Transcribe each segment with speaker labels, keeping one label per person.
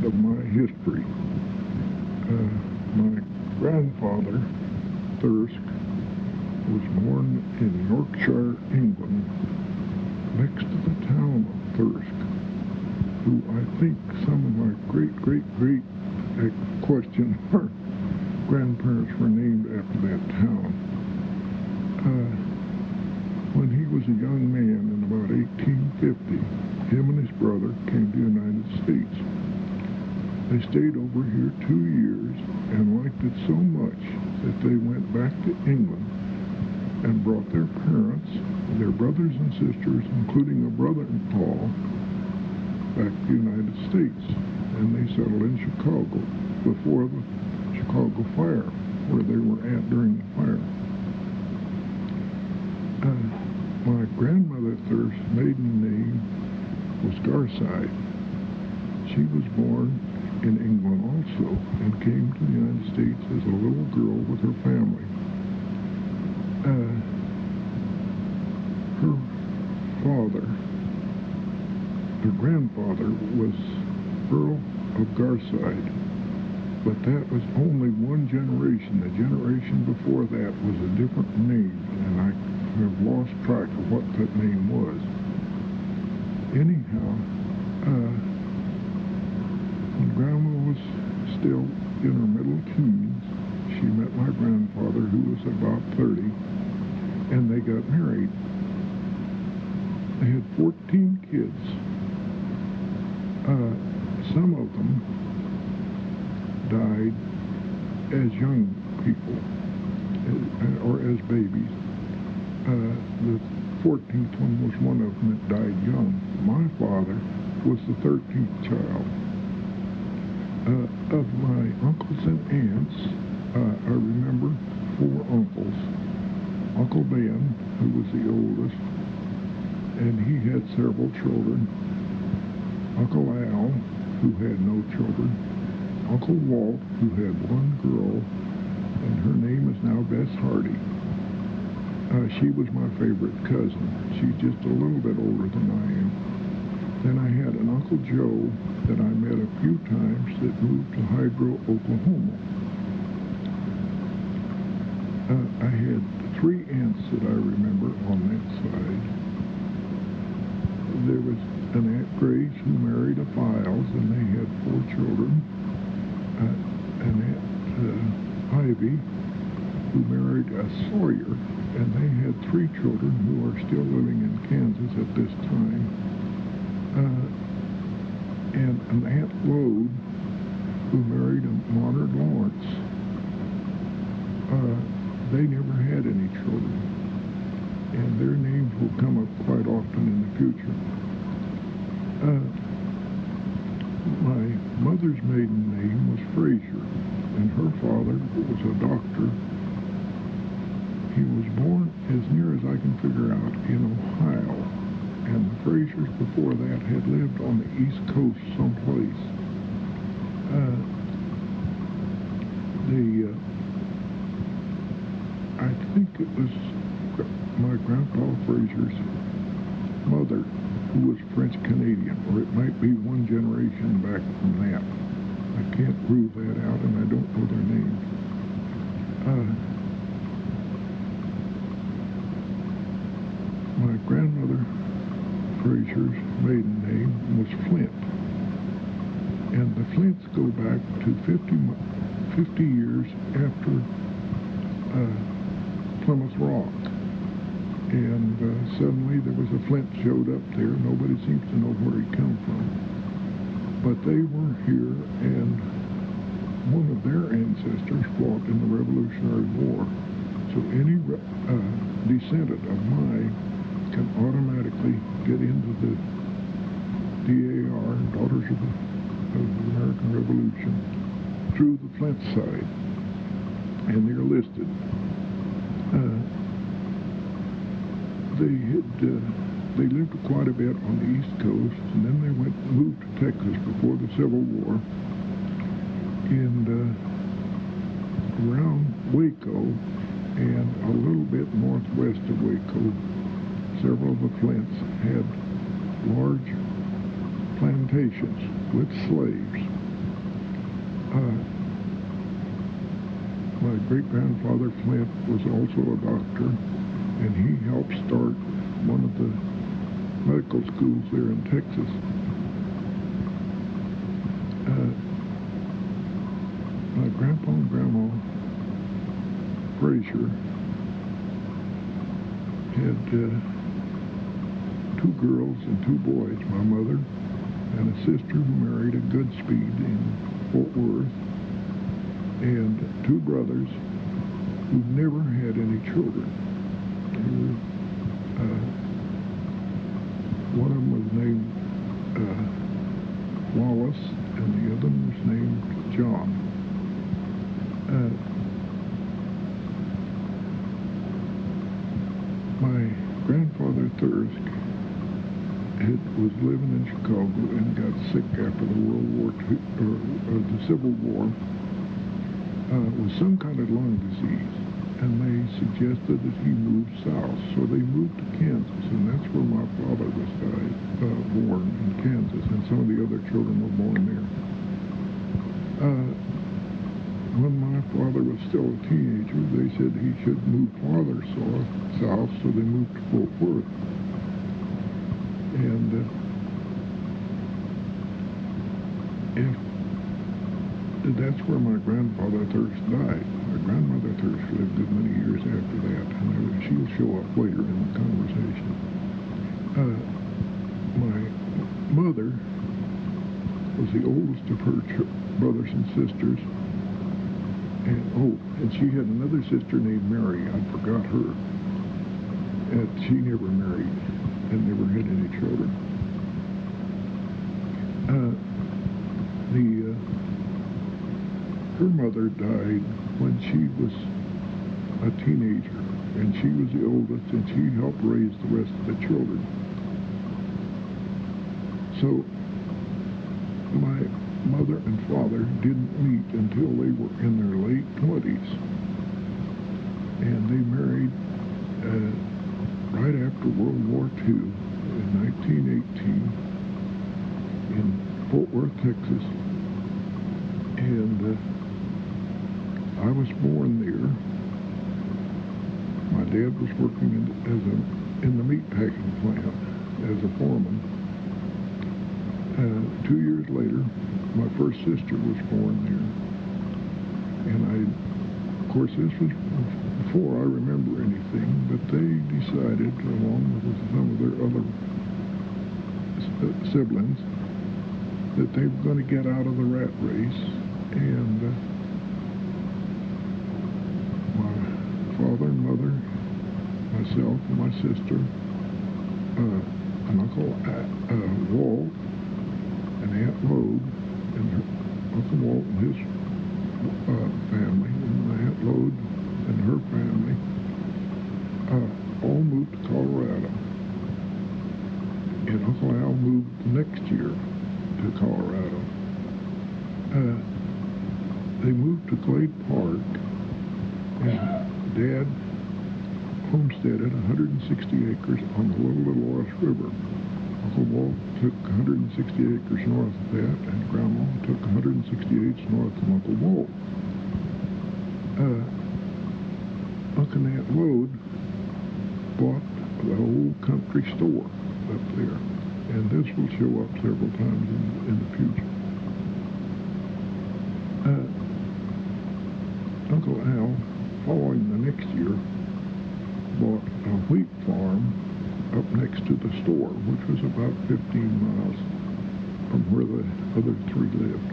Speaker 1: of my history. My grandfather, Thirsk, was born in Yorkshire, England, next to the town of Thirsk, who I think some of my great question mark grandparents were named after that town. When he was a young man in about 1850, him and his brother came to the United States. They stayed over here 2 years and liked it so much that they went back to England and brought their parents, their brothers and sisters, including a brother-in-law, back to the United States. And they settled in Chicago before the Chicago fire, where they were at during the fire. My grandmother Thirsk's maiden name was Garside. She was born in England also and came to the United States as a little girl with her family. Her father, her grandfather, was Earl of Garside, but that was only one generation. The generation before that was a different name, and I have lost track of what that name was. Anyhow, when Grandma was still in her middle teens, she met my grandfather, who was about 30, and they got married. They had 14 kids. Some of them died as young people, or as babies. The 14th one was one of them that died young. My father was the 13th child. Of my uncles and aunts, I remember 4 uncles. Uncle Ben, who was the oldest, and he had several children. Uncle Al, who had no children. Uncle Walt, who had 1 girl, and her name is now Bess Hardy. She was my favorite cousin. She's just a little bit older than I am. Then I had an Uncle Joe that I met a few times that moved to Hydro, Oklahoma. I had 3 aunts that I remember on that side. There was an Aunt Grace who married a Files, and they had 4 children. An Aunt Ivy who married a Sawyer, and they had 3 children who are still living in Kansas at this time. And an Aunt Lode who married a Monard Lawrence. They never had any children, and their names will come up quite often in the future. My mother's maiden name was Fraser, and her father was a doctor. He was born, as near as I can figure out, in Ohio, and the Frasers before that had lived on the East Coast someplace. I think it was my Grandpa Fraser's mother, who was French-Canadian, or it might be 1 generation back from that. I can't prove that out, and I don't know their names. My grandmother Fraser's maiden name was Flint, and the Flints go back to 50 years after Plymouth Rock. And suddenly there was a Flint showed up there. Nobody seems to know where he come from. But they were here, and one of their ancestors fought in the Revolutionary War. So any descendant of mine can automatically get into the DAR, Daughters of the American Revolution, through the Flint side. And they're listed. They lived quite a bit on the East Coast, and then they moved to Texas before the Civil War. And around Waco and a little bit northwest of Waco, several of the Flints had large plantations with slaves. Uh, my great-grandfather Flint was also a doctor, and he helped start one of the medical schools there in Texas. My grandpa and grandma Frazier had two girls and two boys, my mother and a sister who married at Goodspeed in Fort Worth, and two brothers who never had any children. One of them was named Wallace, and the other one was named John. My grandfather Thirsk was living in Chicago and got sick after the World War II, or the Civil War, with some kind of lung disease, and they suggested that he move south. So they moved to Kansas, and that's where my father was born, in Kansas, and some of the other children were born there. When my father was still a teenager, they said he should move farther south, so they moved to Fort Worth. And that's where my grandfather Thirsk died. My grandmother Thirsk lived good many years after that, and she'll show up later in the conversation. My mother was the oldest of her brothers and sisters, and she had another sister named Mary. I forgot her. And she never married and never had any children. Her mother died when she was a teenager, and she was the oldest, and she helped raise the rest of the children. So my mother and father didn't meet until they were in their late 20s, and they married right after World War II in 1918 in Fort Worth, Texas, and I was born there. My dad was working in the meat packing plant as a foreman. 2 years later, my first sister was born there, and of course, this was before I remember anything, but they decided, along with some of their other siblings, that they were going to get out of the rat race, and my father and mother, myself and my sister, and Uncle Walt and Aunt Lode, and Uncle Walt and his family, and Aunt Lode and her family, all moved to Colorado. And Uncle Al moved the next year to Colorado. They moved to Glade Park, and Dad homesteaded 160 acres on the Little Lost River. Uncle Walt took 160 acres north of that, and Grandma took 168 north of Uncle Walt. Uncle and Aunt Lode bought the old country store up there, and this will show up several times in the future. Uncle Al, following the next year, bought a wheat farm up next to the store, which was about 15 miles from where the other three lived.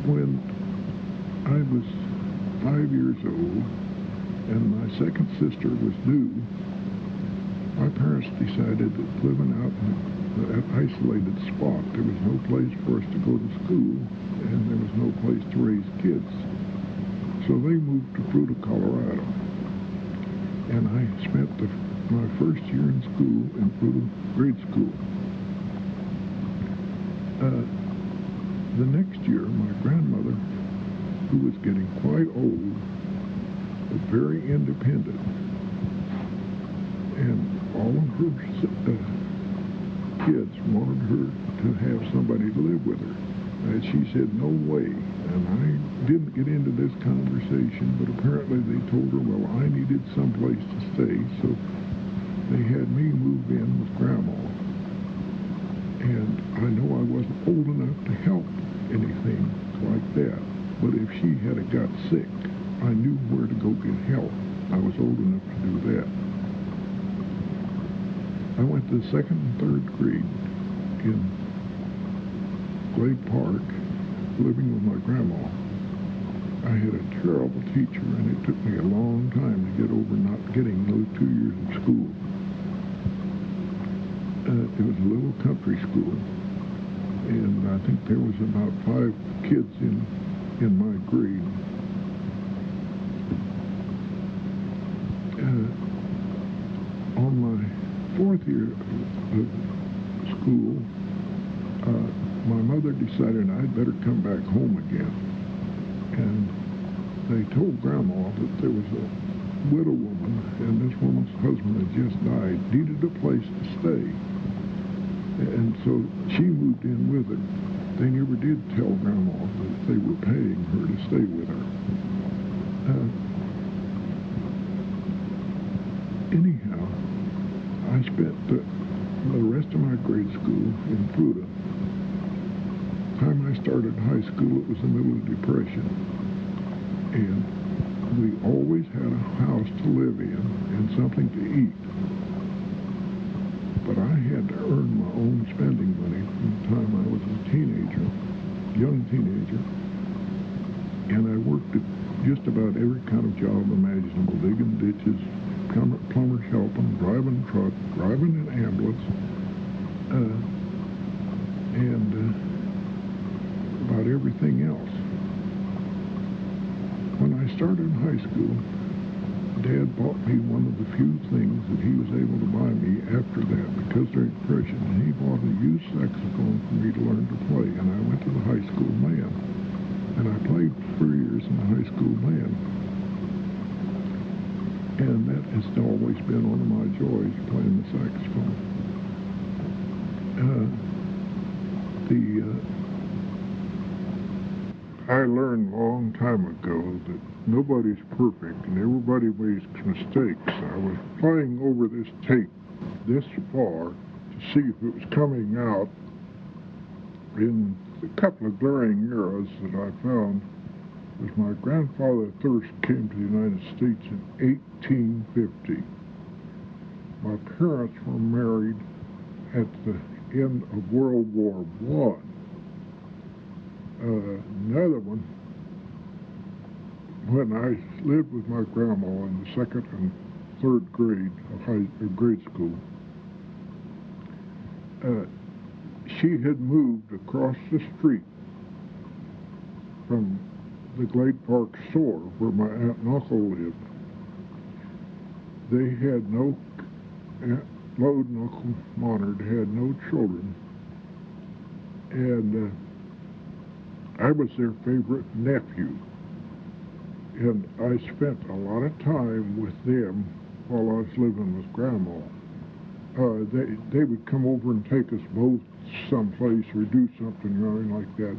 Speaker 1: When I was 5 years old and my second sister was due, my parents decided that living out in an isolated spot, there was no place for us to go to school, and there was no place to raise kids. So they moved to Fruita, Colorado, and I spent my first year in school in Fruita grade school. The next year, my grandmother, who was getting quite old, was very independent, and all of her kids wanted her to have somebody to live with her. And she said, no way. And I didn't get into this conversation, but apparently they told her, well, I needed someplace to stay, so they had me move in with Grandma. And I know I wasn't old enough to help anything like that, but if she had got sick, I knew where to go get help. I was old enough to do that. I went to the second and third grade in Glade Park, living with my grandma. I had a terrible teacher, and it took me a long time to get over not getting those 2 years of school. It was a little country school, and I think there was about 5 kids in my grade. On my 4th year of school, my mother decided I'd better come back home again. And they told Grandma that there was a widow woman, and this woman's husband had just died, needed a place to stay. And so she moved in with her. They never did tell Grandma that they were paying her to stay with her. Anyhow, I spent the rest of my grade school in Fuda. The time I started high school, it was the middle of Depression. And we always had a house to live in and something to eat. But I had to earn my own spending money from the time I was a teenager, young teenager. And I worked at just about every kind of job imaginable, digging ditches, plumber's helping, driving truck, driving an ambulance, and about everything else. When I started in high school, Dad bought me one of the few things that he was able to buy me after that, because during Depression, and he bought a used saxophone for me to learn to play, and I went to the high school band, and I played for 3 years in the high school band. And that has always been one of my joys, playing the saxophone. I learned a long time ago that nobody's perfect and everybody makes mistakes. I was playing over this tape this far to see if it was coming out in a couple of glaring errors that I found. Was my grandfather Thirsk came to the United States in 1850. My parents were married at the end of World War I. Another one, when I lived with my grandma in the second and third grade of grade school, she had moved across the street from the Glade Park store where my aunt and uncle lived. They had no, Aunt Lode and Uncle Monard had no children, and I was their favorite nephew, and I spent a lot of time with them while I was living with Grandma. They would come over and take us both someplace or do something like that.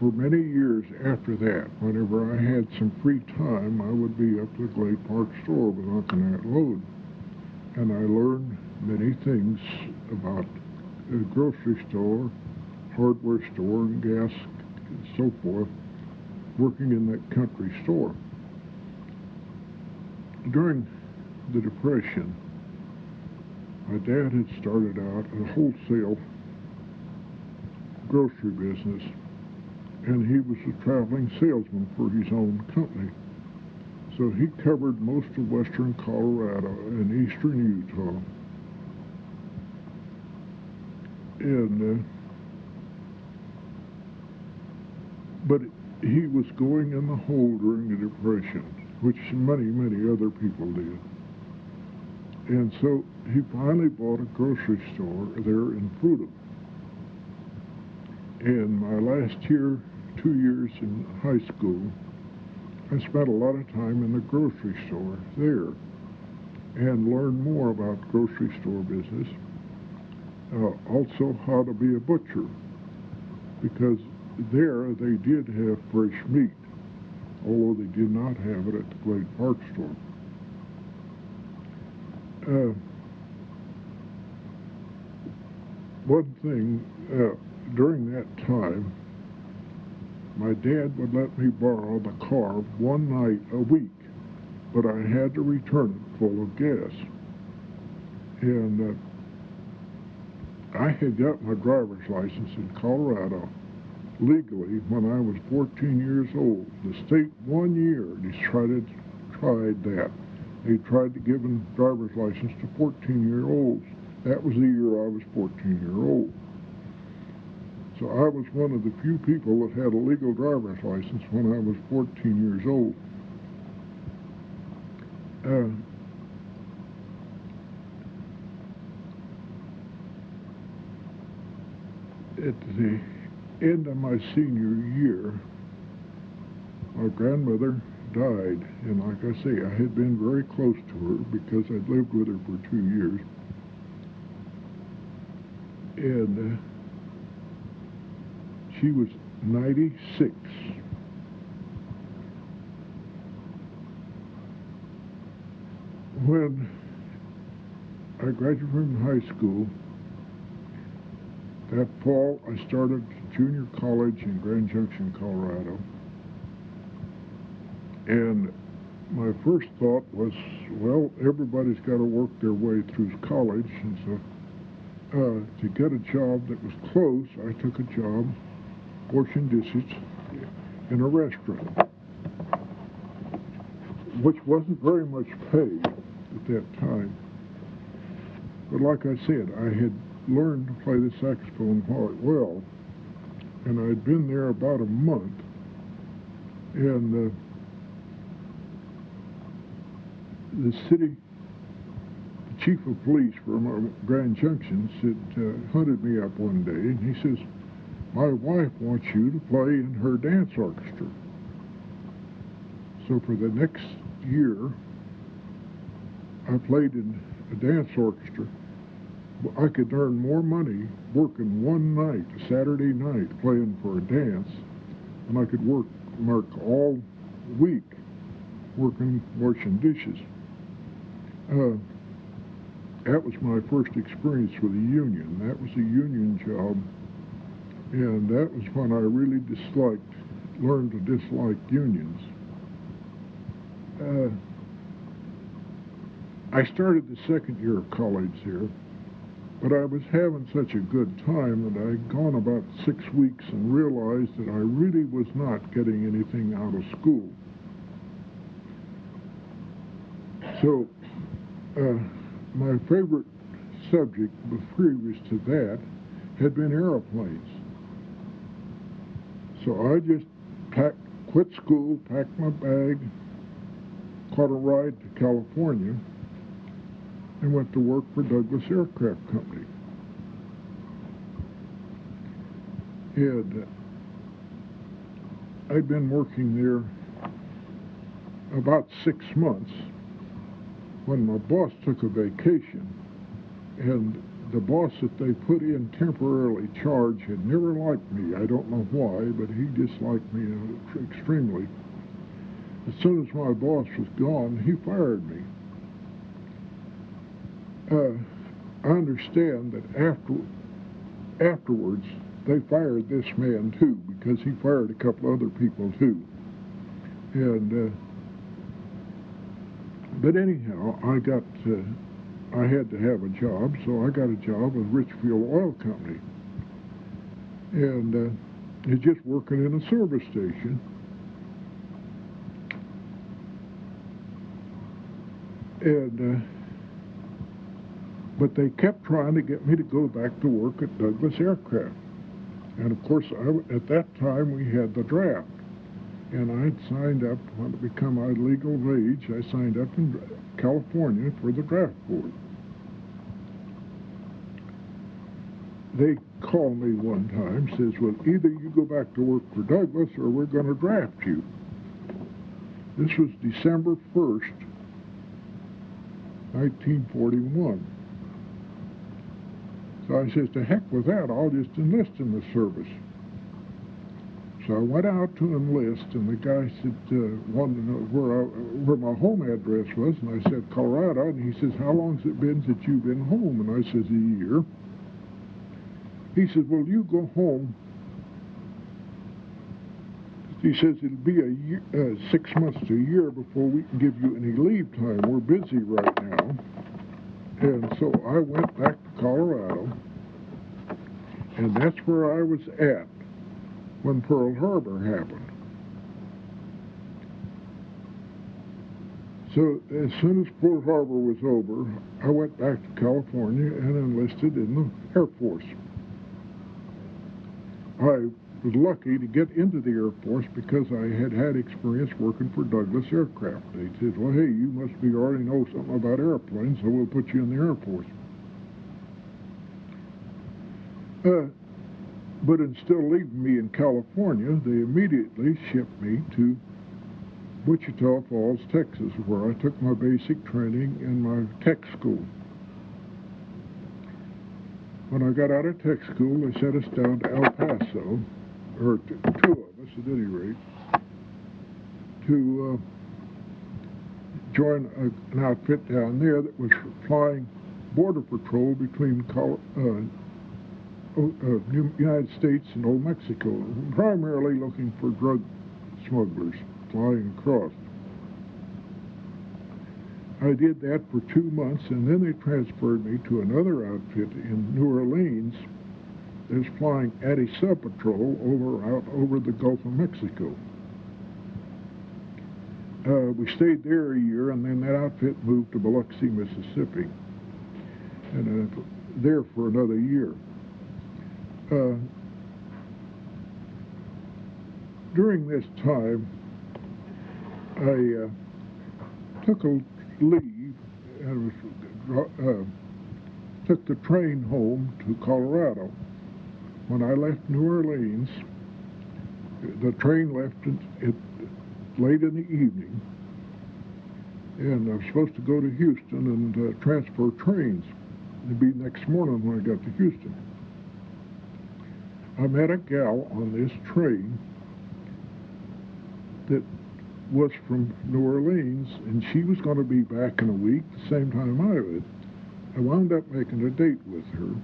Speaker 1: For many years after that, whenever I had some free time, I would be up at the Glade Park store with Uncle and Aunt Lode. And I learned many things about a grocery store, hardware store, and gas, and so forth, working in that country store. During the Depression, my dad had started out a wholesale grocery business, and he was a traveling salesman for his own company. So he covered most of western Colorado and eastern Utah. And but he was going in the hole during the Depression, which many other people did. And so he finally bought a grocery store there in Fuda. And my last 2 years in high school, I spent a lot of time in the grocery store there and learned more about grocery store business. Also how to be a butcher, because there they did have fresh meat, although they did not have it at the Glade Park store. One thing, during that time, my dad would let me borrow the car one night a week, but I had to return it full of gas. And I had got my driver's license in Colorado legally when I was 14 years old. The state 1 year tried that. They tried to give a driver's license to 14-year-olds. That was the year I was 14-year-old. So I was one of the few people that had a legal driver's license when I was 14 years old. At the end of my senior year, my grandmother died, and like I say, I had been very close to her because I'd lived with her for 2 years. And she was 96. When I graduated from high school, that fall I started junior college in Grand Junction, Colorado. And my first thought was, well, everybody's got to work their way through college, and so to get a job that was close, I took a job washing dishes in a restaurant, which wasn't very much paid at that time. But like I said, I had learned to play the saxophone quite well, and I'd been there about a month, and the chief of police from Grand Junction hunted me up one day, and he says, "My wife wants you to play in her dance orchestra." So for the next year, I played in a dance orchestra. I could earn more money working one night, a Saturday night, playing for a dance, than I could work all week washing dishes. That was my first experience with a union. That was a union job, and that was when I really learned to dislike unions. I started the second year of college here, but I was having such a good time that I'd gone about 6 weeks and realized that I really was not getting anything out of school. So, my favorite subject previous to that had been airplanes. So I just quit school, packed my bag, caught a ride to California, and went to work for Douglas Aircraft Company. And I'd been working there about 6 months when my boss took a vacation, and the boss that they put in temporarily charge had never liked me. I don't know why, but he disliked me extremely. As soon as my boss was gone, he fired me. I understand that afterwards they fired this man too, because he fired a couple other people too. And but anyhow, I had to have a job, so I got a job with Richfield Oil Company, and it's just working in a service station. And but they kept trying to get me to go back to work at Douglas Aircraft. And of course, at that time we had the draft. And I'd signed up, when it became my legal age, I signed up in California for the draft board. They called me one time, says, well, either you go back to work for Douglas or we're going to draft you. This was December 1st, 1941. So I says, to heck with that, I'll just enlist in the service. So I went out to enlist, and the guy said, wanted to know where my home address was, and I said, Colorado, and he says, how long has it been since you've been home? And I says, a year. He says, well, you go home. He says, it'll be a year, 6 months to a year before we can give you any leave time. We're busy right now. And so I went back to Colorado, and that's where I was at when Pearl Harbor happened. So as soon as Pearl Harbor was over, I went back to California and enlisted in the Air Force. I was lucky to get into the Air Force because I had had experience working for Douglas Aircraft. They said, well, hey, you must be already know something about airplanes, so we'll put you in the Air Force. But instead of leaving me in California, they immediately shipped me to Wichita Falls, Texas, where I took my basic training in my tech school. When I got out of tech school, they sent us down to El Paso, or two of us at any rate, to join an outfit down there that was flying border patrol between United States and Old Mexico, primarily looking for drug smugglers flying across. I did that for 2 months, and then they transferred me to another outfit in New Orleans that was flying anti-sub patrol out over the Gulf of Mexico. We stayed there a year, and then that outfit moved to Biloxi, Mississippi, and there for another year. During this time, I took a leave and took the train home to Colorado. When I left New Orleans, the train left late in the evening, and I was supposed to go to Houston and transfer trains. It'd be next morning when I got to Houston. I met a gal on this train that was from New Orleans, and she was going to be back in a week, the same time I would. I wound up making a date with her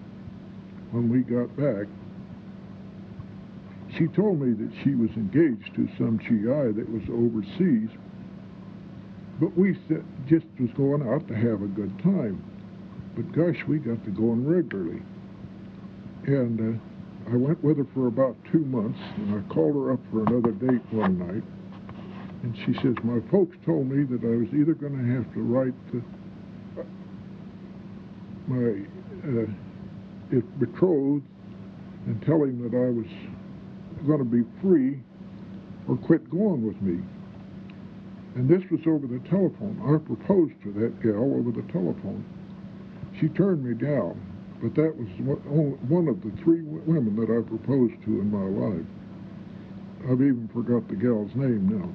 Speaker 1: when we got back. She told me that she was engaged to some GI that was overseas, but we just was going out to have a good time. But gosh, we got to going regularly. And I went with her for about 2 months, and I called her up for another date one night. And she says, my folks told me that I was either going to have to write to my betrothed and tell him that I was going to be free or quit going with me. And this was over the telephone. I proposed to that gal over the telephone. She turned me down, but that was one of the 3 women that I proposed to in my life. I've even forgot the gal's name now.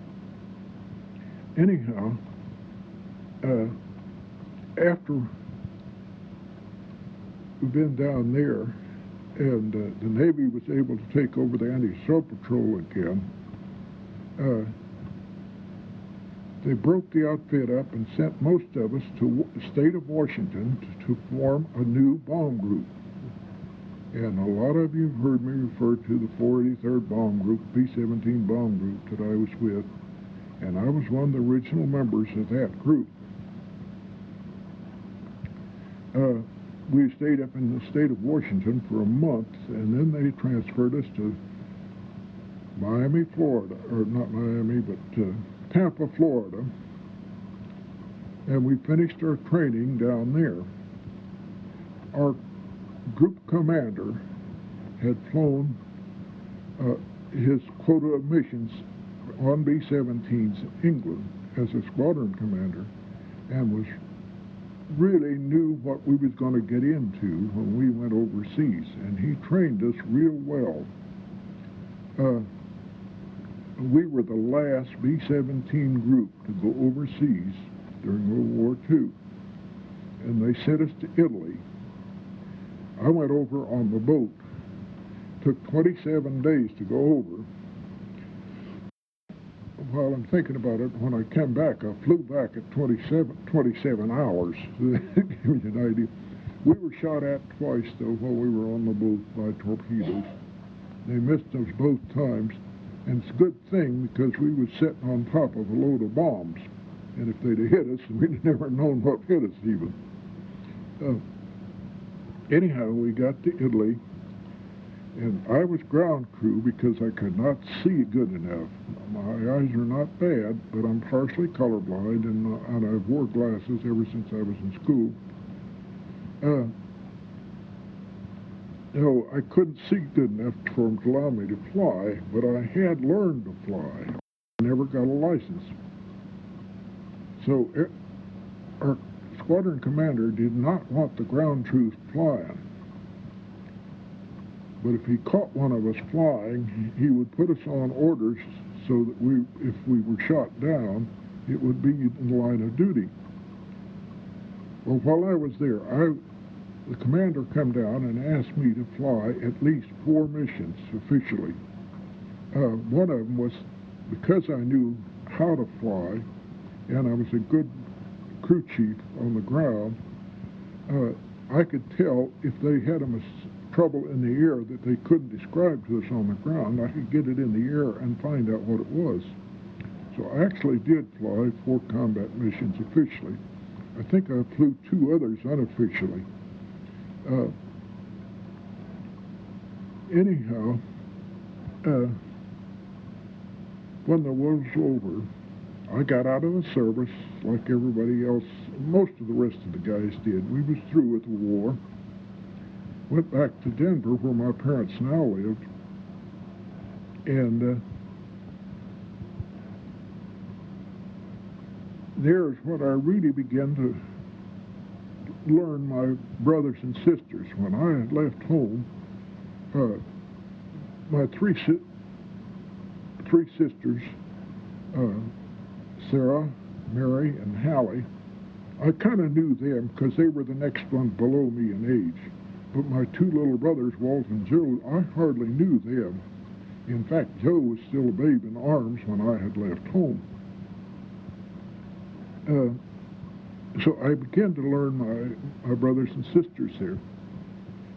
Speaker 1: Anyhow, after we've been down there, and the Navy was able to take over the anti-sub patrol again, they broke the outfit up and sent most of us to the state of Washington to form a new bomb group. And a lot of you have heard me refer to the 483rd Bomb Group, B-17 Bomb Group that I was with, and I was one of the original members of that group. We stayed up in the state of Washington for a month, and then they transferred us to Miami, Florida, or not Miami, but Tampa, Florida, and we finished our training down there. Our group commander had flown his quota of missions on B-17s in England as a squadron commander, and was really knew what we was going to get into when we went overseas, and he trained us real well. we were the last B-17 group to go overseas during World War II, and they sent us to Italy. I went over on the boat. Took 27 days to go over. While I'm thinking about it, when I came back, I flew back at 27 hours. To give you an idea. We were shot at twice, though, while we were on the boat by torpedoes. They missed us both times, and it's a good thing because we was sitting on top of a load of bombs. And if they'd have hit us, we'd have never known what hit us even. Anyhow, we got to Italy, and I was ground crew because I could not see good enough. My eyes are not bad, but I'm partially colorblind, and I've wore glasses ever since I was in school. I couldn't see good enough for them to allow me to fly, but I had learned to fly. I never got a license. So our squadron commander did not want the ground troops flying. But if he caught one of us flying, he would put us on orders so that if we were shot down, it would be in the line of duty. Well, while I was there, the commander came down and asked me to fly at least 4 missions officially. One of them was because I knew how to fly, and I was a good crew chief on the ground. I could tell if they had trouble in the air that they couldn't describe to us on the ground. I could get it in the air and find out what it was. So I actually did fly 4 combat missions officially. I think I flew 2 others unofficially. Anyhow, when the war was over, I got out of the service like everybody else, most of the rest of the guys did. We was through with the war. Went back to Denver where my parents now lived, and there's when I really began to learn my brothers and sisters. When I had left home, my three sisters, Sarah, Mary, and Hallie, I kind of knew them because they were the next one below me in age. But my 2 little brothers, Walt and Joe, I hardly knew them. In fact, Joe was still a babe in arms when I had left home. So I began to learn my brothers and sisters there.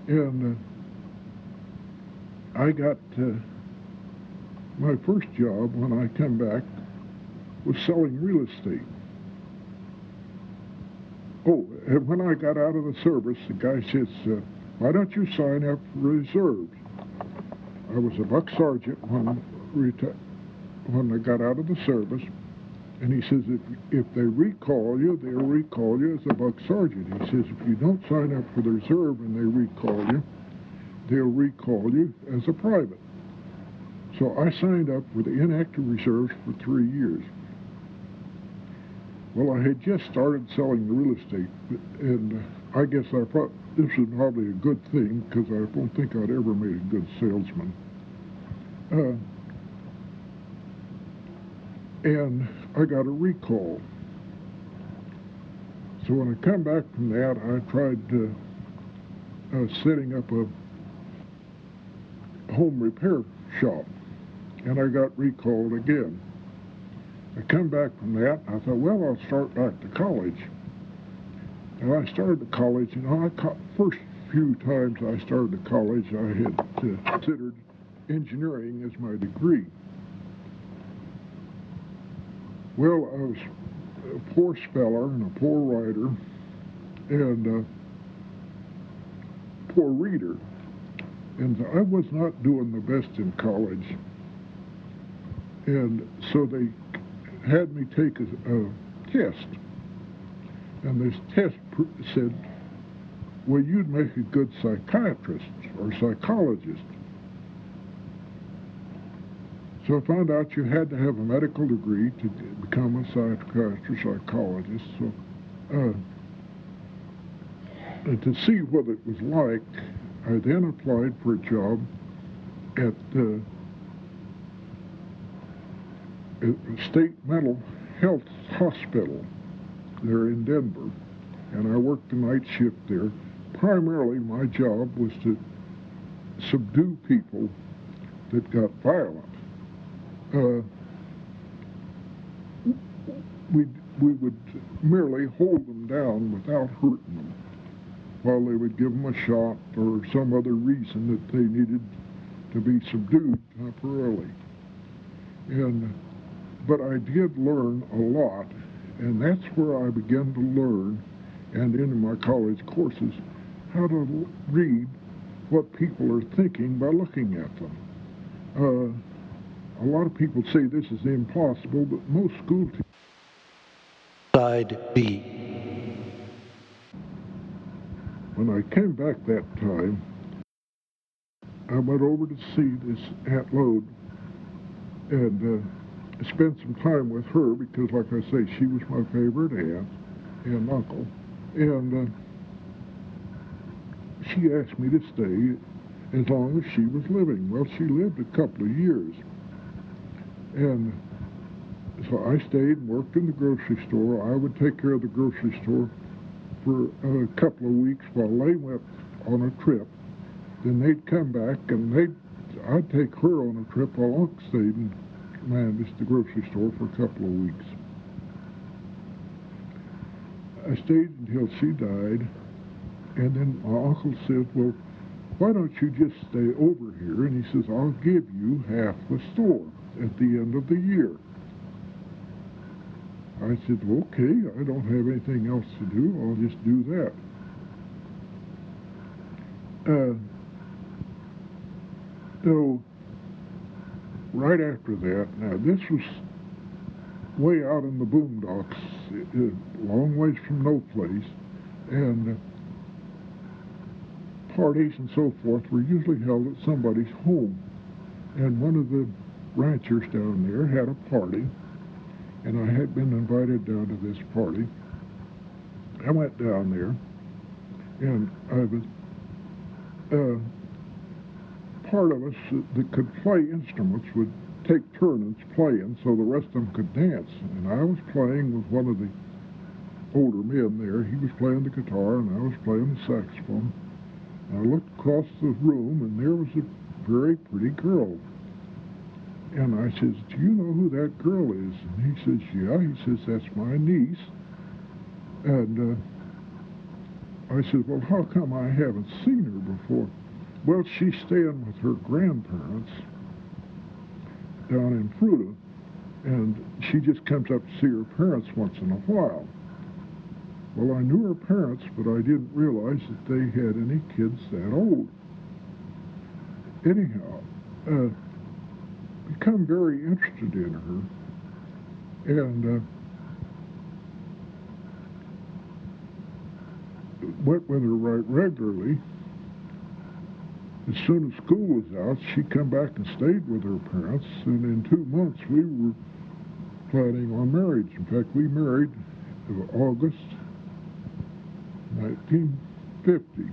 Speaker 1: And I got my first job when I came back was selling real estate. Oh, and when I got out of the service, the guy says, why don't you sign up for reserves? I was a buck sergeant when I got out of the service, and he says, if they recall you, they'll recall you as a buck sergeant. He says, if you don't sign up for the reserve and they recall you, they'll recall you as a private. So I signed up for the inactive reserves for 3 years. Well, I had just started selling the real estate, and I guess this was probably a good thing because I don't think I'd ever made a good salesman. And I got a recall. So when I come back from that, I tried setting up a home repair shop, and I got recalled again. I come back from that, and I thought, well, I'll start back to college. And I started to college, first few times I started to college, I had considered engineering as my degree. Well, I was a poor speller and a poor writer and a poor reader, and I was not doing the best in college. And so they had me take a test, and this test said, well, you'd make a good psychiatrist or psychologist. So I found out you had to have a medical degree to become a psychiatrist or psychologist. So, and to see what it was like, I then applied for a job at State Mental Health Hospital there in Denver, and I worked the night shift there. Primarily, my job was to subdue people that got violent. Uh, we would merely hold them down without hurting them, while they would give them a shot or some other reason that they needed to be subdued temporarily. But I did learn a lot, and that's where I began to learn, and in my college courses, how to read what people are thinking by looking at them. A lot of people say this is impossible, but most school teachers.
Speaker 2: Side B.
Speaker 1: When I came back that time, I went over to see this Aunt Lode and spent some time with her because, like I say, she was my favorite aunt and uncle. And she asked me to stay as long as she was living. Well, she lived a couple of years. And so I stayed and worked in the grocery store. I would take care of the grocery store for a couple of weeks while they went on a trip. Then they'd come back and I'd take her on a trip while Uncle stayed and managed the grocery store for a couple of weeks. I stayed until she died, and then my uncle said, well, why don't you just stay over here? And he says, I'll give you half the store at the end of the year. I said, okay, I don't have anything else to do. I'll just do that. So, right after that, now this was way out in the boondocks, a long ways from no place, and parties and so forth were usually held at somebody's home. And one of the ranchers down there had a party, and I had been invited down to this party. I went down there, and I was, part of us that could play instruments would take turns playing so the rest of them could dance. And I was playing with one of the older men there. He was playing the guitar, and I was playing the saxophone. And I looked across the room, and there was a very pretty girl. And I says, do you know who that girl is? And he says, yeah. He says, that's my niece. And I said, well, how come I haven't seen her before? Well, she's staying with her grandparents down in Fruta, and she just comes up to see her parents once in a while. Well, I knew her parents, but I didn't realize that they had any kids that old. Anyhow, become very interested in her, and went with her right regularly. As soon as school was out, she come back and stayed with her parents, and in 2 months we were planning on marriage. In fact, we married in August 1950.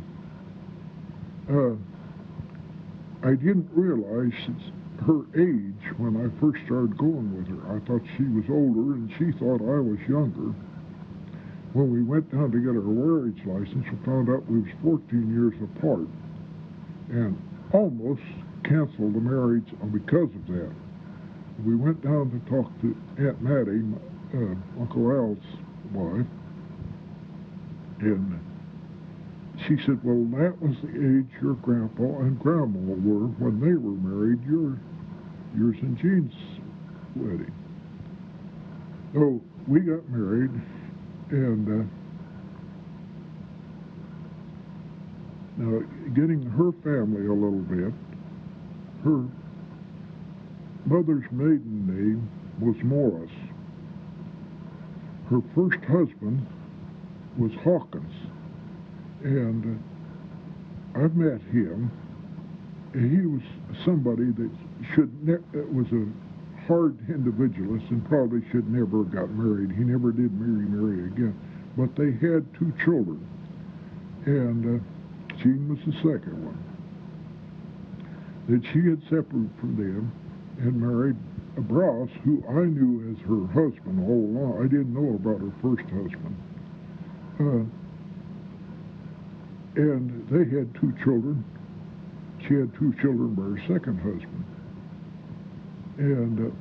Speaker 1: I didn't realize her age when I first started going with her. I thought she was older, and she thought I was younger. When we went down to get our marriage license, we found out we was 14 years apart, and almost canceled the marriage because of that. We went down to talk to Aunt Mattie, Uncle Al's wife, and she said, well, that was the age your grandpa and grandma were when they were married, yours and Jean's wedding. So we got married, and now, getting her family a little bit, her mother's maiden name was Morris. Her first husband was Hawkins, and I've met him. He was somebody that was a hard individualist and probably should never have got married. He never did marry again, but they had 2 children, and Jean was the second one. Then she had separated from them and married Browse, who I knew as her husband all along. I didn't know about her first husband. Uh, and they had 2 children. She had 2 children by her second husband. And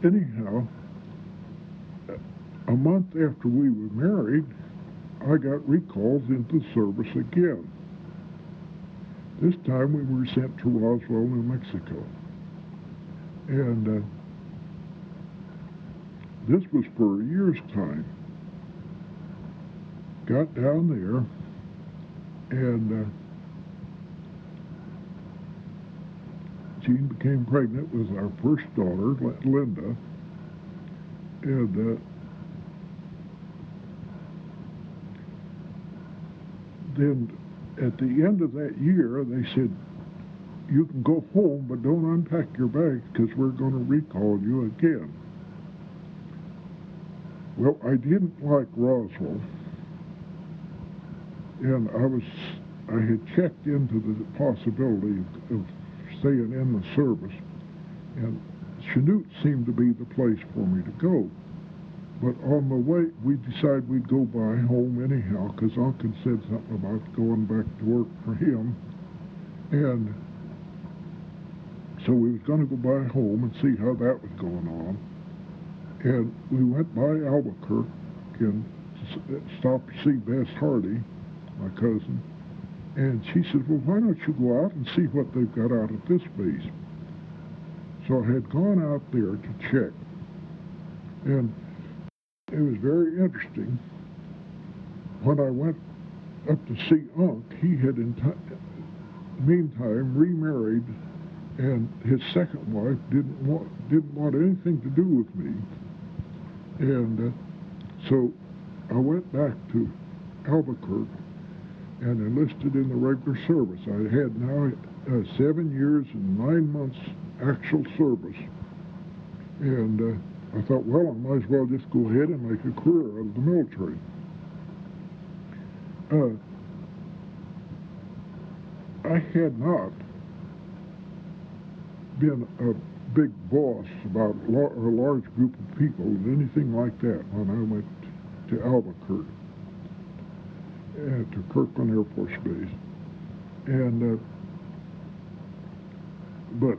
Speaker 1: anyhow, a month after we were married, I got recalled into service again. This time we were sent to Roswell, New Mexico. And this was for a year's time. Got down there, and Jean became pregnant with our first daughter, Linda. And then at the end of that year, they said, you can go home, but don't unpack your bags because we're going to recall you again. Well, I didn't like Roswell, and I had checked into the possibility of staying in the service, and Chanute seemed to be the place for me to go. But on the way, we decided we'd go by home anyhow, because Uncle said something about going back to work for him. And so we was going to go by home and see how that was going on. And we went by Albuquerque and stopped to see Bess Hardy, my cousin. And she said, well, why don't you go out and see what they've got out at this base? So I had gone out there to check. And it was very interesting. When I went up to see Unc, he had in the meantime remarried, and his second wife didn't want anything to do with me. And so I went back to Albuquerque and enlisted in the regular service. I had now 7 years and 9 months actual service. And I thought, well, I might as well just go ahead and make a career out of the military. I had not been a big boss about a large group of people, anything like that, when I went to Albuquerque, to Kirkland Air Force Base. And but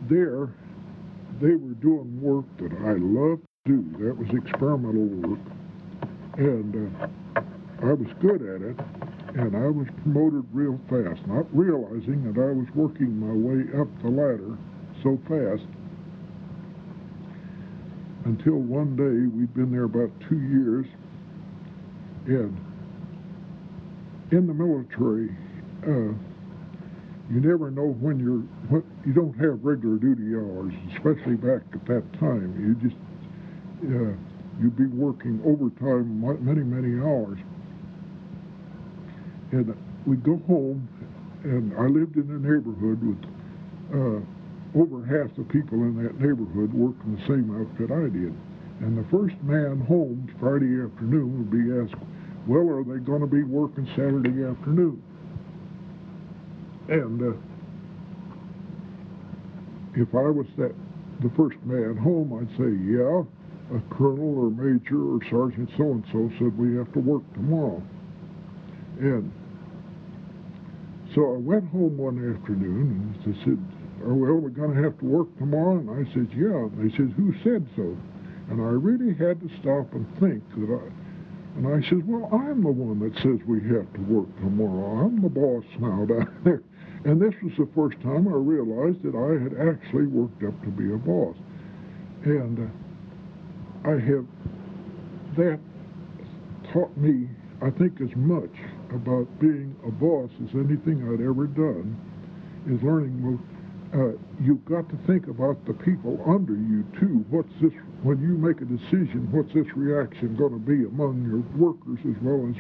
Speaker 1: there, they were doing work that I loved to do. That was experimental work, and I was good at it, and I was promoted real fast, not realizing that I was working my way up the ladder so fast, until one day, we'd been there about 2 years, and in the military, you never know when you don't have regular duty hours, especially back at that time. You'd be working overtime many, many hours. And we'd go home, and I lived in a neighborhood with over half the people in that neighborhood working the same outfit I did. And the first man home Friday afternoon would be asked, well, are they going to be working Saturday afternoon? And if I was the first man home, I'd say, yeah, a colonel or major or sergeant so-and-so said we have to work tomorrow. And so I went home one afternoon, and they said, oh, well, we're going to have to work tomorrow? And I said, yeah. And they said, who said so? And I really had to stop and think and I said, well, I'm the one that says we have to work tomorrow. I'm the boss now down there. And this was the first time I realized that I had actually worked up to be a boss. And that taught me, I think, as much about being a boss as anything I'd ever done, is learning, you've got to think about the people under you, too. When you make a decision, what's this reaction going to be among your workers, as well as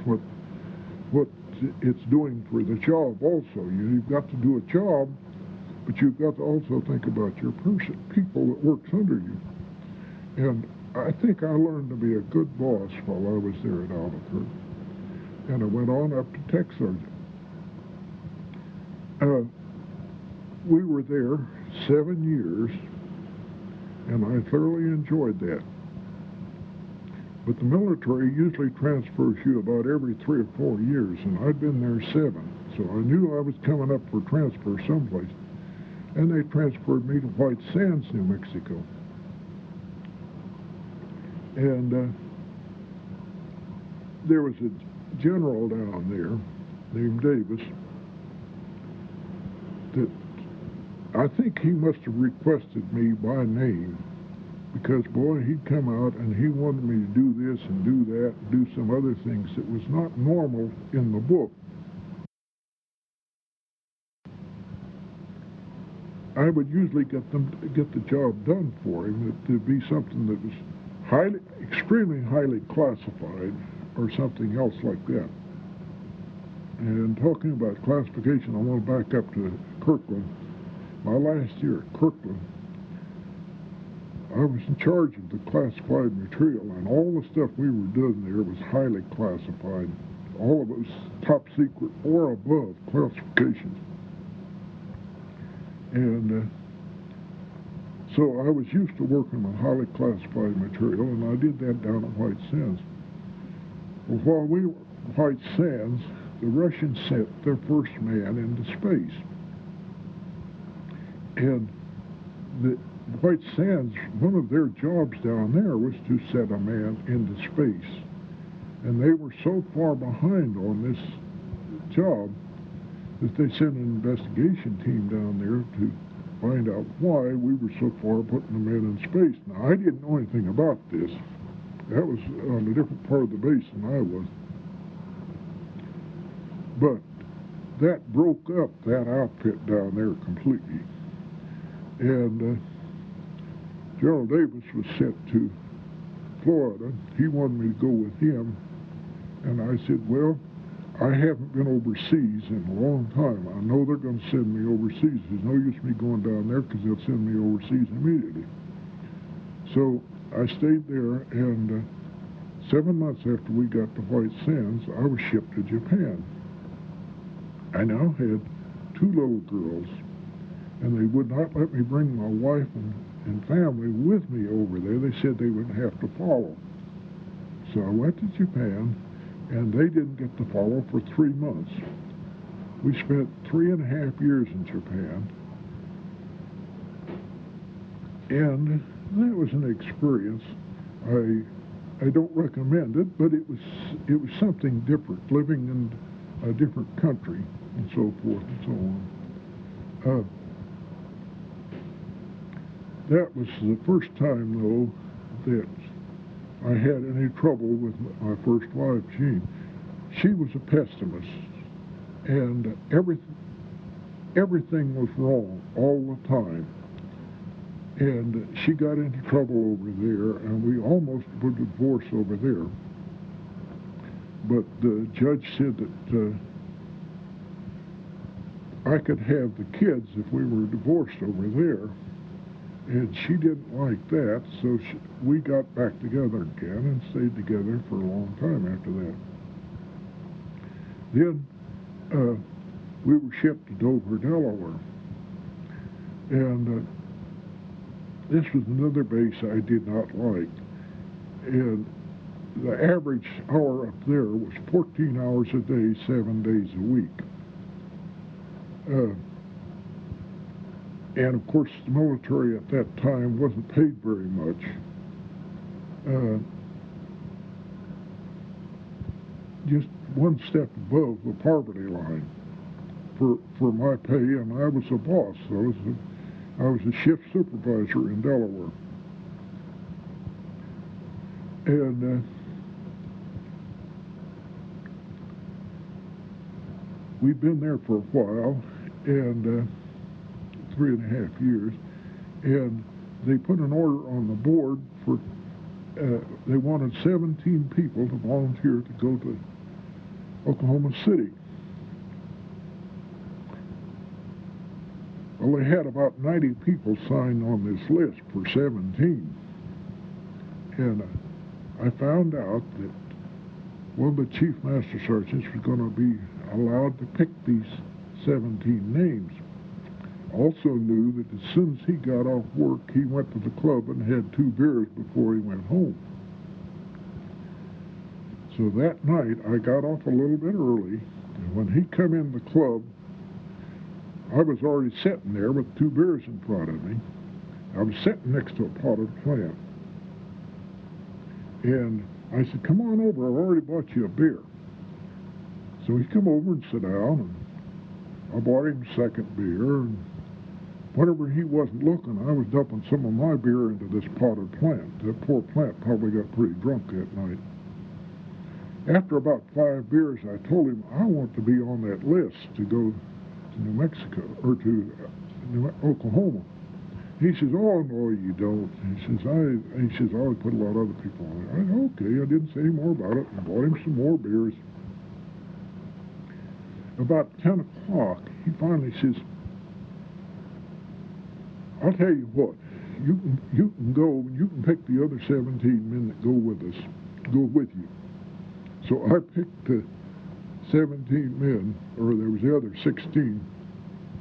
Speaker 1: what it's doing for the job also. You've got to do a job, but you've got to also think about your people that works under you. And I think I learned to be a good boss while I was there at Albuquerque. And I went on up to tech sergeant. We were there 7 years, and I thoroughly enjoyed that. But the military usually transfers you about every 3 or 4 years, and I'd been there 7, so I knew I was coming up for transfer someplace. And they transferred me to White Sands, New Mexico. And there was a general down there named Davis that I think he must have requested me by name, because, boy, he'd come out and he wanted me to do this and do that and do some other things that was not normal in the book. I would usually get the job done for him. It'd be something that was extremely highly classified, or something else like that. And talking about classification, I want to back up to Kirkland. My last year at Kirkland, I was in charge of the classified material, and all the stuff we were doing there was highly classified. All of it was top secret or above classifications. And so I was used to working with highly classified material, and I did that down at White Sands. Well, while we were at White Sands, the Russians sent their first man into space. And the White Sands, one of their jobs down there was to set a man into space. And they were so far behind on this job that they sent an investigation team down there to find out why we were so far putting the men in space. Now, I didn't know anything about this. That was on a different part of the base than I was. But that broke up that outfit down there completely. And General Davis was sent to Florida. He wanted me to go with him. And I said, well, I haven't been overseas in a long time. I know they're going to send me overseas. There's no use me going down there because they'll send me overseas immediately. So I stayed there, and 7 months after we got to White Sands, I was shipped to Japan. I now had 2 little girls, and they would not let me bring my wife and family with me over there. They said they would have to follow. So I went to Japan, and they didn't get to follow for 3 months. We spent 3.5 years in Japan, and that was an experience. I don't recommend it, but it was something different, living in a different country and so forth and so on. That was the first time, though, that I had any trouble with my first wife, Jean. She was a pessimist, and everything was wrong all the time. And she got into trouble over there, and we almost put a divorce over there. But the judge said that I could have the kids if we were divorced over there. And she didn't like that, so we got back together again and stayed together for a long time after that. Then we were shipped to Dover, Delaware. And this was another base I did not like. And the average hour up there was 14 hours a day, 7 days a week. And, of course, the military at that time wasn't paid very much. Just one step above the poverty line for my pay, and I was a boss. I was a shift supervisor in Delaware. And we'd been there for a while, and 3.5 years, and they put an order on the board for, they wanted 17 people to volunteer to go to Oklahoma City. Well, they had about 90 people signed on this list for 17. And I found out that one of the chief master sergeants was going to be allowed to pick these 17 names. Also knew that as soon as he got off work, he went to the club and had 2 beers before he went home. So that night, I got off a little bit early, and when he come in the club, I was already sitting there with 2 beers in front of me. I was sitting next to a potted plant. And I said, come on over, I've already bought you a beer. So he come over and sat down, and I bought him a second beer, and whenever he wasn't looking, I was dumping some of my beer into this potted plant. That poor plant probably got pretty drunk that night. After about 5 beers, I told him I want to be on that list to go to New Mexico, or to Oklahoma. He says, oh, no, you don't. He says, I would put a lot of other people on it. I said, okay, I didn't say any more about it, and bought him some more beers. About 10 o'clock, he finally says, I'll tell you what, you can go, you can pick the other 17 men that go with you. So I picked the 17 men, or there was the other 16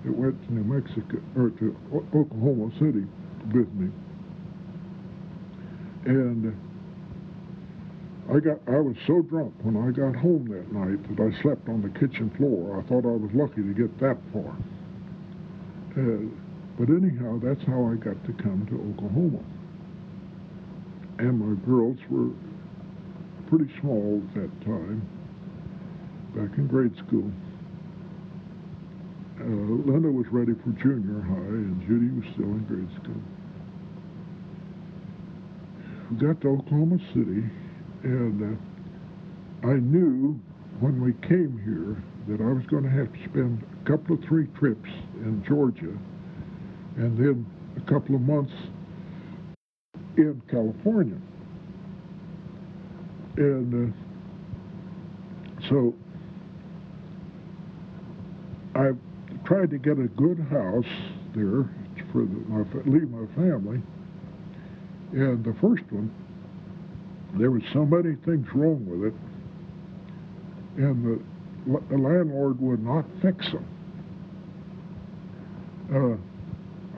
Speaker 1: that went to New Mexico, or to Oklahoma City with me. And I was so drunk when I got home that night that I slept on the kitchen floor. I thought I was lucky to get that far. But anyhow, that's how I got to come to Oklahoma. And my girls were pretty small at that time, back in grade school. Linda was ready for junior high, and Judi was still in grade school. We got to Oklahoma City, and I knew when we came here that I was going to have to spend a couple of 3 trips in Georgia, and then a couple of months in California. And so I tried to get a good house there for leave my family. And the first one, there was so many things wrong with it, and the landlord would not fix them.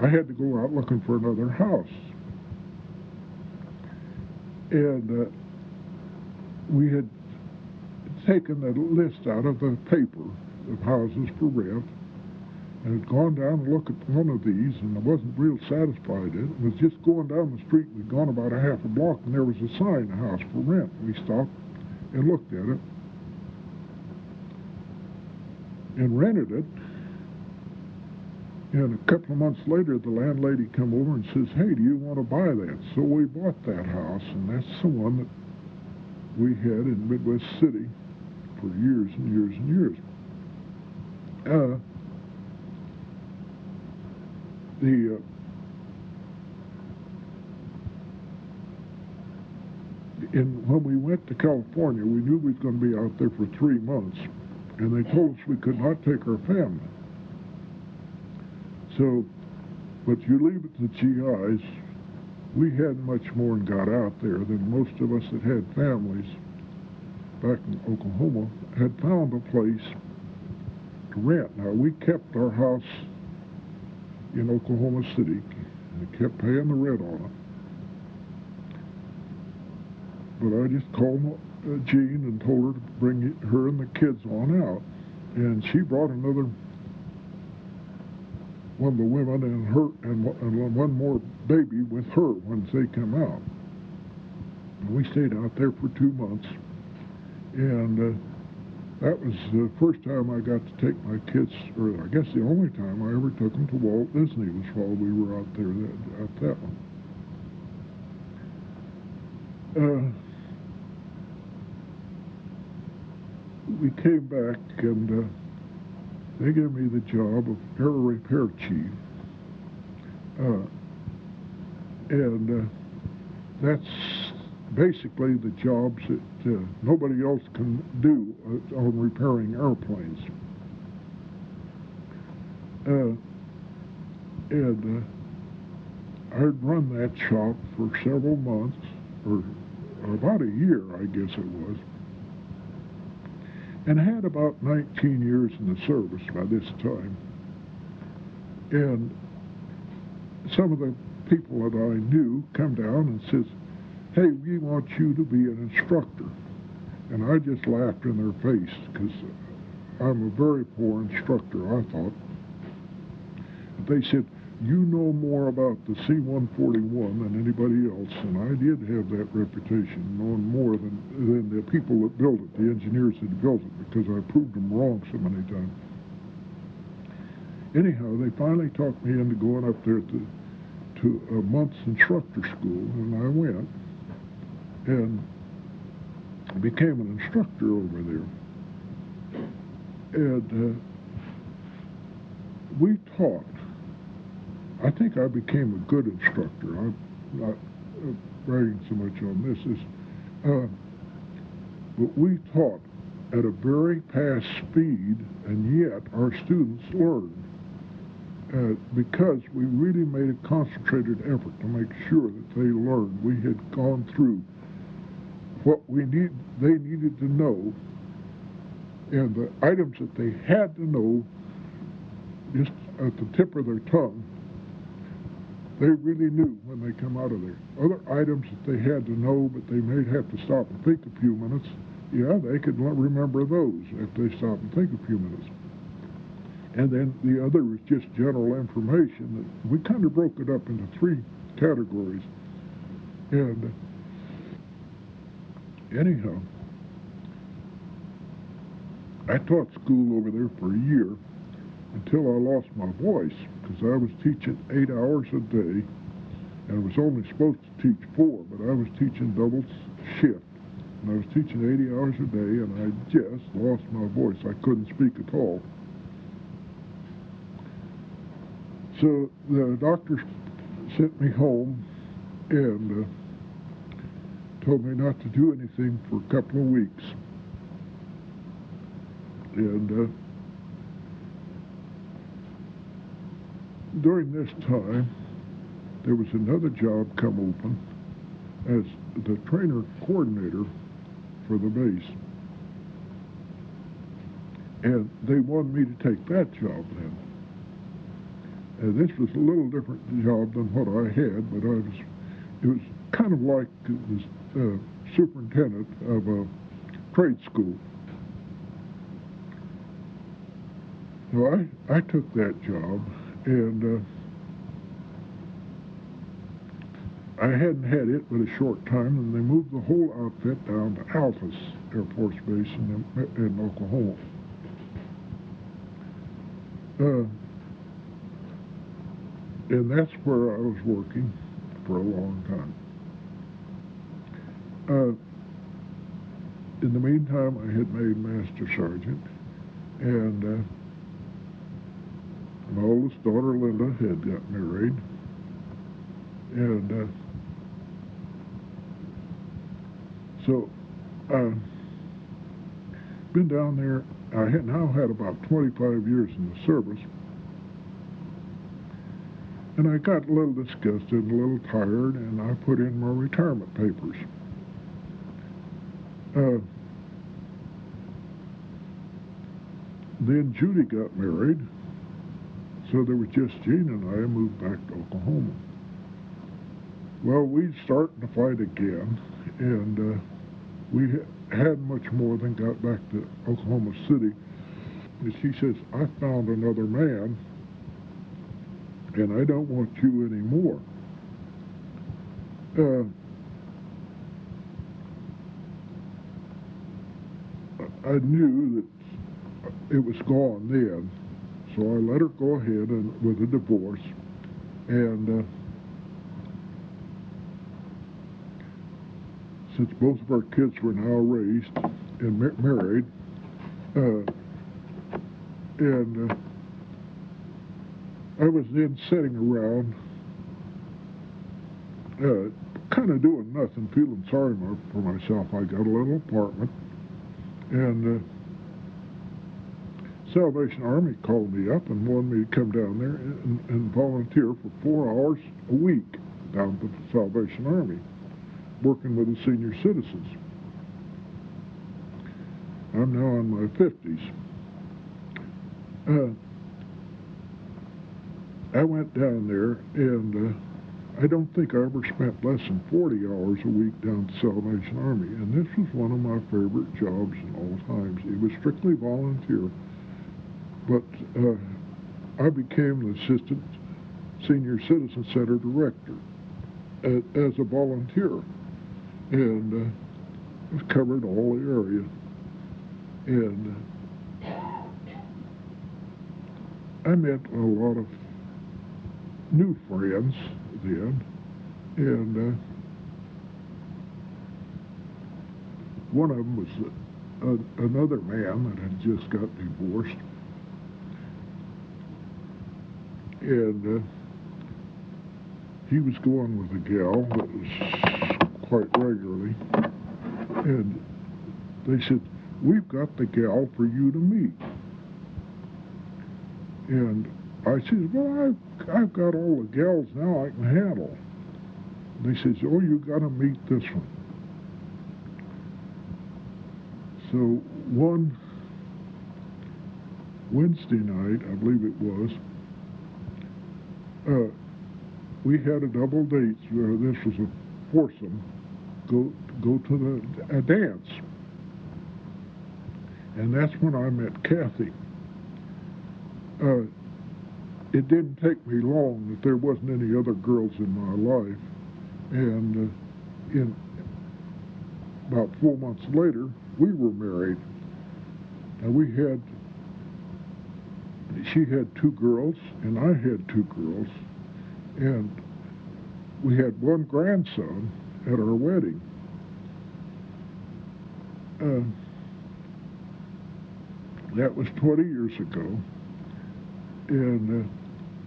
Speaker 1: I had to go out looking for another house. And we had taken the list out of the paper of houses for rent, and had gone down and looked at one of these, and I wasn't real satisfied. It was just going down the street. We'd gone about a half a block, and there was a sign, a house for rent. We stopped and looked at it and rented it. And a couple of months later, the landlady come over and says, hey, do you want to buy that? So we bought that house, and that's the one that we had in Midwest City for years and years and years. When we went to California, we knew we was going to be out there for 3 months, and they told us we could not take our family. So, but you leave it to GIs, we had much more and got out there than most of us that had families back in Oklahoma had found a place to rent. Now, we kept our house in Oklahoma City and kept paying the rent on it. But I just called Jean and told her to bring her and the kids on out. And she brought another one of the women and one more baby with her once they come out. And we stayed out there for 2 months. And that was the first time I got to take my kids, or I guess the only time I ever took them to Walt Disney was while we were out there at that one. We came back, and they gave me the job of air repair chief. And that's basically the jobs that nobody else can do on repairing airplanes. And I'd run that shop for several months, or about a year, I guess it was, and had about 19 years in the service by this time. And some of the people that I knew come down and says, "Hey, we want you to be an instructor." And I just laughed in their face because I'm a very poor instructor, I thought. They said, "You know more about the C-141 than anybody else," and I did have that reputation, knowing more than the people that built it, the engineers that built it, because I proved them wrong so many times. Anyhow, they finally talked me into going up there to a month's instructor school, and I went and became an instructor over there. And we taught. I think I became a good instructor. I'm not bragging so much on this. But we taught at a very fast speed, and yet our students learned. Because we really made a concentrated effort to make sure that they learned. We had gone through what they needed to know, and the items that they had to know just at the tip of their tongue, they really knew when they come out of there. Other items that they had to know, but they may have to stop and think a few minutes, yeah, they could remember those if they stop and think a few minutes. And then the other was just general information. That we kind of broke it up into three categories. And anyhow, I taught school over there for a year until I lost my voice, because I was teaching 8 hours a day, and I was only supposed to teach 4, but I was teaching double shift. And I was teaching 80 hours a day, and I just lost my voice. I couldn't speak at all. So the doctor sent me home and told me not to do anything for a couple of weeks. And during this time, there was another job come open as the trainer coordinator for the base. And they wanted me to take that job then. This was a little different job than what I had, but it was kind of like the superintendent of a trade school. So I took that job, and I hadn't had it but a short time, and they moved the whole outfit down to Alphas Air Force Base in Oklahoma. And that's where I was working for a long time. In the meantime, I had made Master Sergeant, and my oldest daughter, Linda, had got married, and so I've been down there. I had now had about 25 years in the service, and I got a little disgusted, a little tired, and I put in my retirement papers. Then Judi got married, so there was just Gene and I moved back to Oklahoma. Well, we started to fight again, and we hadn't much more than got back to Oklahoma City. And she says, "I found another man, and I don't want you anymore." I knew that it was gone then, so I let her go ahead with a divorce, and since both of our kids were now raised and married, and I was then sitting around kind of doing nothing, feeling sorry for myself. I got a little apartment, and Salvation Army called me up and wanted me to come down there and volunteer for 4 hours a week down at the Salvation Army, working with the senior citizens. I'm now in my 50s. I went down there, and I don't think I ever spent less than 40 hours a week down at the Salvation Army, and this was one of my favorite jobs in all times. It was strictly volunteer, but I became the Assistant Senior Citizen Center Director as a volunteer, and covered all the area. And I met a lot of new friends then, and one of them was another man that had just got divorced, and he was going with a gal that was quite regularly, and they said, "We've got the gal for you to meet." And I said, "Well, I've got all the gals now I can handle." And they said, "Oh, you got to meet this one." So one Wednesday night, I believe it was, we had a double date. This was a foursome. Go to a dance, and that's when I met Kathy. It didn't take me long that there wasn't any other girls in my life, and in about 4 months later, we were married. And she had 2 girls, and I had 2 girls, and we had 1 grandson at our wedding. That was 20 years ago, and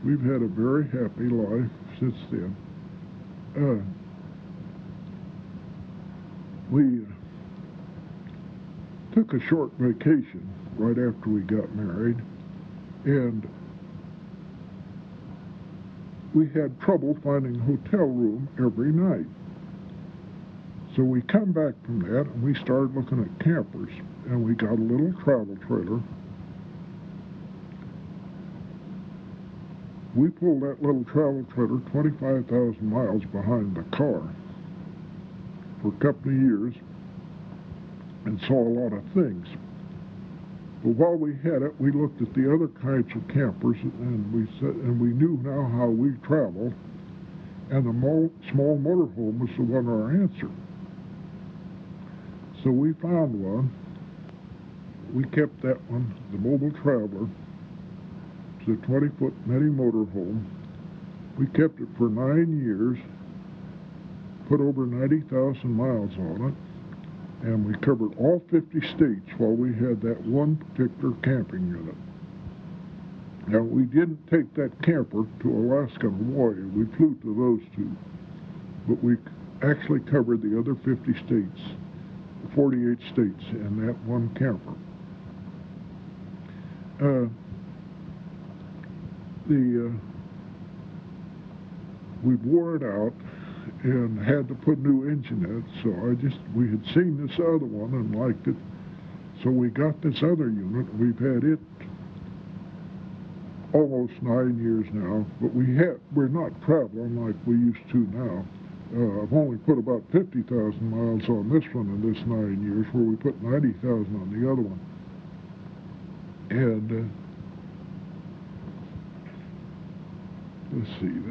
Speaker 1: we've had a very happy life since then. We took a short vacation right after we got married, and we had trouble finding a hotel room every night. So we come back from that, and we started looking at campers, and we got a little travel trailer. We pulled that little travel trailer 25,000 miles behind the car for a couple of years and saw a lot of things. But while we had it, we looked at the other kinds of campers, and we knew now how we travel, and the small motorhome was the one our answer. So we found one. We kept that one, the Mobile Traveler. It's a 20-foot mini motorhome. We kept it for 9 years, put over 90,000 miles on it, and we covered all 50 states while we had that one particular camping unit. Now, we didn't take that camper to Alaska and Hawaii. We flew to those 2. But we actually covered the other 50 states, 48 states, in that one camper. We wore it out and had to put new engine in it, so we had seen this other one and liked it, so we got this other unit. We've had it almost 9 years now, but we're not traveling like we used to now. I've only put about 50,000 miles on this one in this 9 years, where we put 90,000 on the other one. And let's see,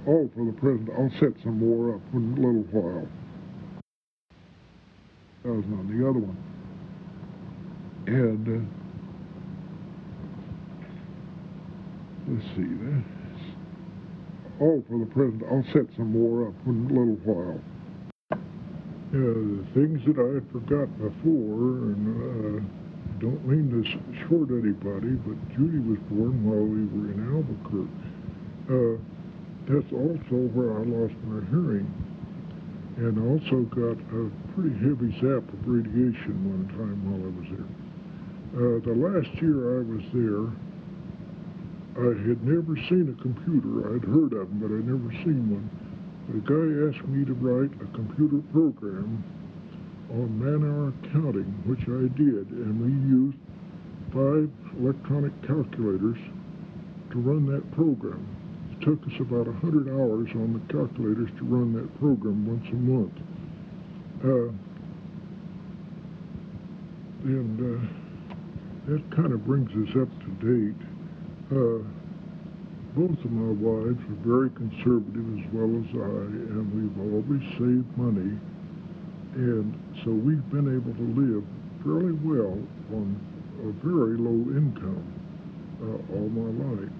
Speaker 1: for the present, I'll set some more up in a little while. 1,000 on the other one. And let's see, for the present, I'll set some more up in a little while. The things that I had forgotten before, and don't mean to short anybody, but Judi was born while we were in Albuquerque. That's also where I lost my hearing, and also got a pretty heavy zap of radiation one time while I was there. The last year I was there, I had never seen a computer. I'd heard of them, but I'd never seen one. The guy asked me to write a computer program on man-hour counting, which I did, and we used 5 electronic calculators to run that program. It took us about 100 hours on the calculators to run that program once a month. That kind of brings us up to date. Both of my wives are very conservative as well as I, and we've always saved money. And so we've been able to live fairly well on a very low income all my life.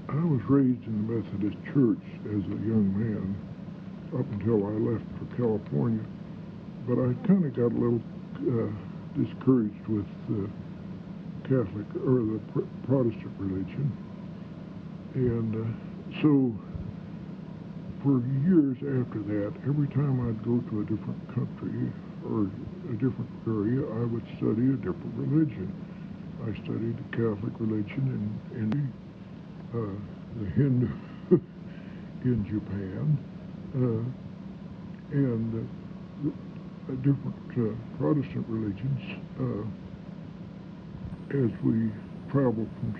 Speaker 1: I was raised in the Methodist Church as a young man up until I left for California, but I kind of got a little discouraged with the Catholic or the Protestant religion, and so for years after that, every time I'd go to a different country or a different area, I would study a different religion. I studied the Catholic religion in the Hindu in Japan, and different Protestant religions as we traveled from